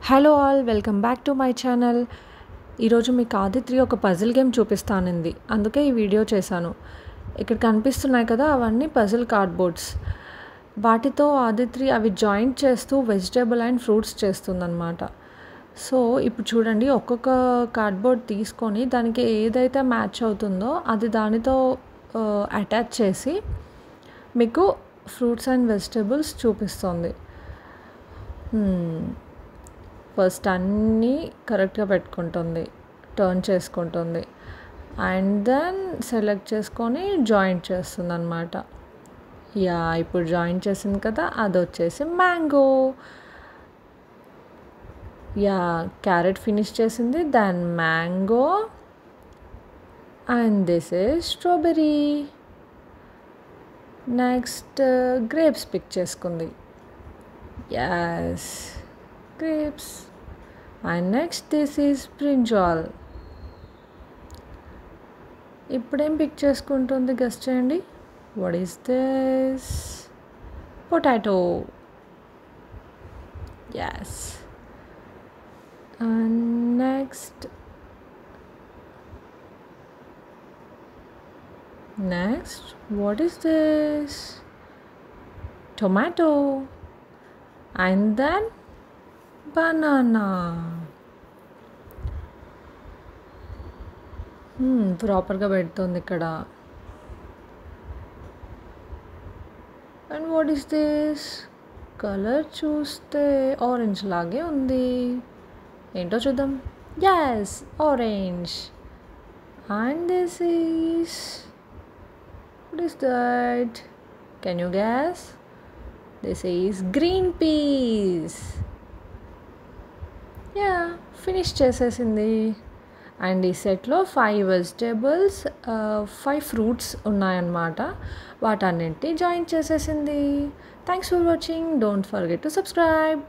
Hello all welcome back to my channel. ఈరోజు మీకు ఆదిత్రి ఒక పజిల్ గేమ్ చూపిస్తానంది, అందుకే ఈ వీడియో చేశాను. ఇక్కడ కనిపిస్తున్నాయి కదా, అవన్నీ పజిల్ కార్డ్బోర్డ్స్. వాటితో ఆదిత్రి అవి జాయింట్ చేస్తూ వెజిటేబుల్ అండ్ ఫ్రూట్స్ చేస్తుందన్నమాట. సో ఇప్పుడు చూడండి, ఒక్కొక్క కార్డ్బోర్డ్ తీసుకొని దానికి ఏదైతే మ్యాచ్ అవుతుందో అది దానితో అటాచ్ చేసి మీకు ఫ్రూట్స్ అండ్ వెజిటేబుల్స్ చూపిస్తుంది. ఫస్ట్ అన్నీ కరెక్ట్గా పెట్టుకుంటుంది, టర్న్ చేసుకుంటుంది, అండ్ దెన్ సెలెక్ట్ చేసుకొని జాయింట్ చేస్తుంది అనమాట. ఇప్పుడు జాయింట్ చేసింది కదా, అది వచ్చేసి మ్యాంగో. క్యారెట్ ఫినిష్ చేసింది, then mango, and this is strawberry. Next grapes pick చేసుకుంది. grapes, and next this is brinjal. ఇప్పుడేం పిక్ చేసుకుంటుంది గెస్ చేయండి. What is this? Potato. And next what is this? Tomato. And then banana. ప్రాపర్గా పెడుతుంది ఇక్కడ. And what is this? Colour చూస్తే orange లాగే ఉంది, ఏంటో చూద్దాం. Orange. And this is, what is that? Can you guess? This is green peas. Finish చేసేసింది. And ఈ సెట్లో 5 వెజిటేబుల్స్ 5 ఫ్రూట్స్ ఉన్నాయన్నమాట. వాటన్నింటినీ జాయిన్ చేసేసింది. Thanks for watching. Don't forget to subscribe.